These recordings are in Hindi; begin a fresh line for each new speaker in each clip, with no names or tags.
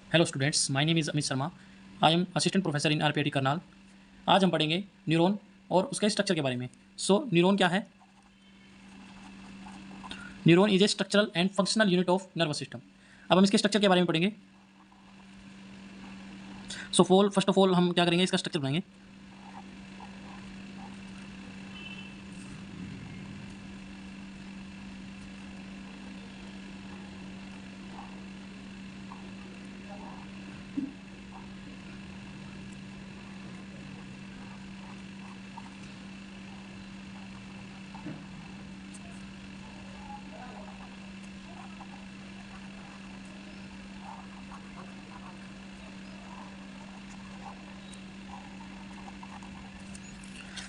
Hello students, my name is Amit Sharma. I am assistant professor in RPIT Karnal. आज हम पढ़ेंगे न्यूरॉन और उसके स्ट्रक्चर के बारे में। न्यूरॉन क्या है? Neuron is a structural and functional unit of nervous system. अब हम इसके स्ट्रक्चर के बारे में पढ़ेंगे। फर्स्ट ऑफ ऑल हम क्या करेंगे, इसका स्ट्रक्चर बनाएंगे।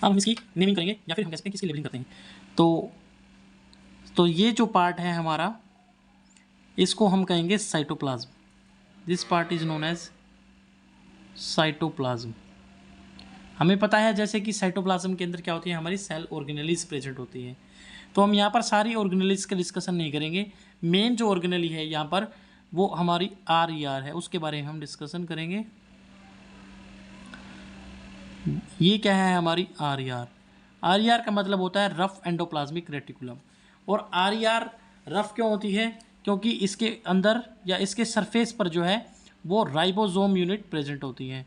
अब हम इसकी नेमिंग करेंगे या फिर हम कह सकते हैं कि इसकी लेबलिंग करते हैं। तो ये जो पार्ट है हमारा, इसको हम कहेंगे cytoplasm. This part is known as cytoplasm. हमें पता है जैसे कि साइटोप्लाज्म के अंदर क्या होती है, हमारी सेल ऑर्गेनेलीज प्रेजेंट होती है। तो हम यहाँ पर सारी ऑर्गेनेलीज का डिस्कशन नहीं करेंगे। मेन जो ऑर्गेनेली है यहाँ पर वो हमारी RER है, उसके बारे में हम डिस्कशन करेंगे। ये क्या है हमारी RER? RER का मतलब होता है रफ एंडोप्लाज्मिक रेटिकुलम। और RER रफ क्यों होती है? क्योंकि इसके अंदर या इसके सरफेस पर जो है वो राइबोसोम यूनिट प्रेजेंट होती है।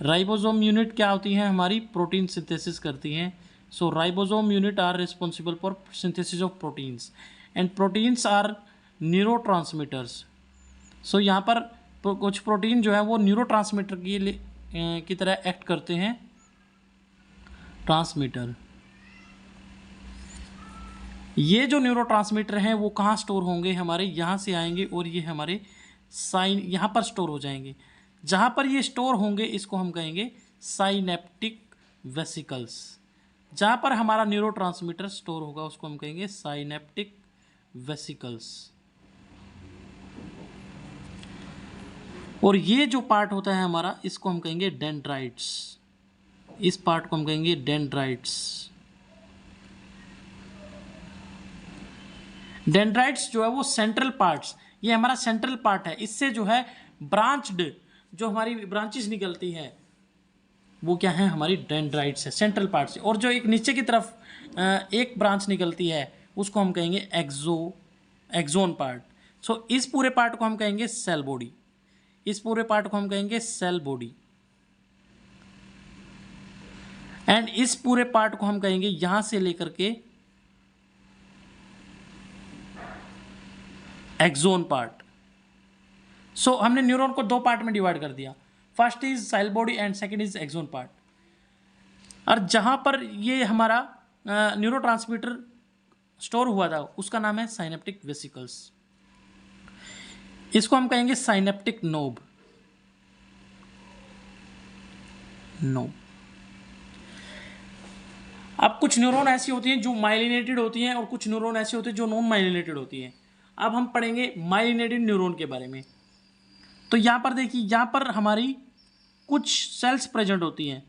राइबोसोम यूनिट क्या होती हैं? हमारी प्रोटीन सिंथेसिस करती हैं। So ribosome unit are responsible for synthesis of proteins and proteins are neurotransmitters. So यहाँ पर कुछ प्रोटीन जो है वो न्यूरोट्रांसमीटर की तरह एक्ट करते हैं। ट्रांसमीटर, ये जो न्यूरोट्रांसमीटर हैं वो कहाँ स्टोर होंगे? हमारे यहाँ से आएंगे और ये हमारे यहाँ पर स्टोर हो जाएंगे। जहाँ पर ये स्टोर होंगे इसको हम कहेंगे साइनेप्टिक वेसिकल्स। जहाँ पर हमारा न्यूरोट्रांसमीटर स्टोर होगा उसको हम कहेंगे साइनेप्टिक वेसिकल्स। और ये जो पार्ट होता है हमारा, इसको हम कहेंगे डेंड्राइट्स। इस पार्ट को हम कहेंगे डेंड्राइट्स। डेंड्राइट्स जो है वो सेंट्रल पार्ट्स, ये हमारा सेंट्रल पार्ट है। इससे जो है ब्रांच्ड जो हमारी ब्रांचेस निकलती हैं वो क्या है? हमारी डेंड्राइट्स है, सेंट्रल पार्ट से। और जो एक नीचे की तरफ एक ब्रांच निकलती है उसको हम कहेंगे एक्सोन पार्ट। सो इस पूरे पार्ट को हम कहेंगे सेल बॉडी। इस पूरे पार्ट को हम कहेंगे सेल बॉडी। एंड इस पूरे पार्ट को हम कहेंगे यहां से लेकर के एक्सोन पार्ट। सो हमने न्यूरॉन को दो पार्ट में डिवाइड कर दिया। First is cell body and second is axon part. और जहां पर ये हमारा न्यूरोट्रांसमीटर स्टोर हुआ था उसका नाम है साइनेप्टिक वेसिकल्स। इसको हम कहेंगे साइनेप्टिक नोब। अब कुछ न्यूरॉन ऐसी होती हैं जो माइलिनेटेड होती हैं और कुछ न्यूरॉन ऐसी होती हैं जो नॉन माइलिनेटेड होती हैं। अब हम पढ़ेंगे माइलिनेटेड न्यूरॉन के बारे में। तो यहाँ पर देखिए, यहाँ पर हमारी कुछ सेल्स प्रेजेंट होती हैं।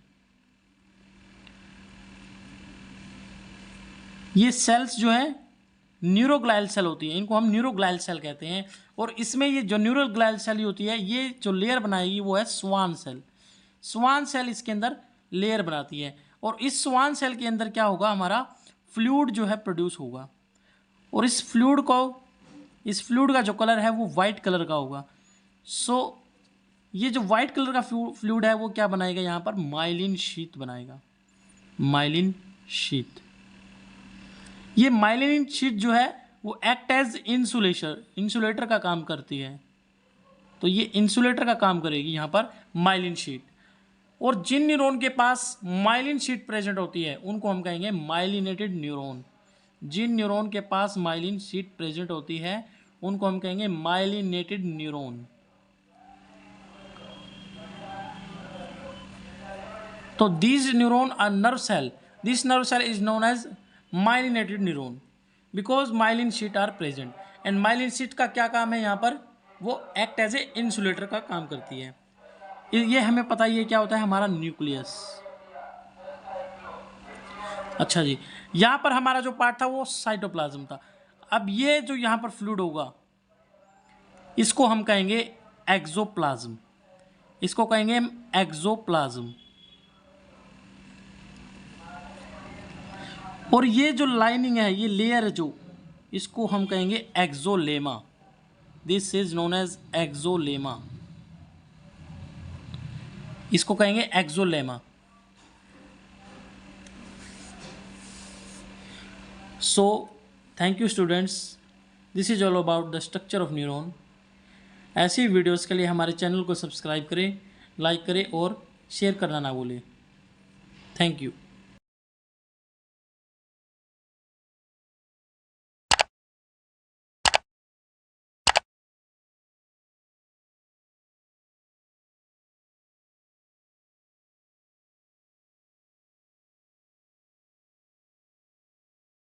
ये सेल्स जो है न्यूरोग्लायल सेल होती हैं, इनको हम न्यूरोग्लायल सेल कहते हैं। और इसमें ये जो न्यूरोग्लायल सेल होती है, ये जो लेयर बनाएगी वो है स्वान सेल। स्वान सेल इसके अंदर लेयर बनाती है। और इस स्वान सेल के अंदर क्या होगा? हमारा फ्लूइड जो है प्रोड्यूस होगा। और इस फ्लूइड का जो कलर है वो वाइट कलर का होगा। सो ये जो वाइट कलर का फ्लूइड है वो क्या बनाएगा? यहाँ पर माइलिन शीट बनाएगा। माइलिन शीट, ये माइलिन शीट जो है वो एक्ट एज इंसुलेटर का काम करती है। तो ये इंसुलेटर का काम करेगी यहाँ पर माइलिन शीट। और जिन न्यूरॉन के पास माइलिन शीट प्रेजेंट होती है उनको हम कहेंगे माइलिनेटेड न्यूरॉन। जिन न्यूरॉन के पास माइलिन शीट प्रेजेंट होती है उनको हम कहेंगे माइलिनेटेड न्यूरॉन। तो these neuron are nerve cell. This nerve cell is known as myelinated neuron because myelin sheet are present. And myelin sheet का क्या काम है? यहाँ पर वो act as a insulator का काम करती है। ये हमें पता ही है क्या होता है हमारा न्यूक्लियस। अच्छा जी, यहाँ पर हमारा जो पार्ट था वो साइटोप्लाज्म था। अब ये जो यहाँ पर फ्लूइड होगा इसको हम कहेंगे एक्सोप्लाज्म, इसको कहेंगे हम एक्सोप्लाज्म। और ये जो लाइनिंग है, ये लेयर है जो, इसको हम कहेंगे axolemma. This is known as axolemma, इसको कहेंगे axolemma. So thank you students, this is all about the structure of neuron. ऐसी वीडियोस के लिए हमारे चैनल को सब्सक्राइब करें, लाइक करें और शेयर करना ना भूलें। Thank you.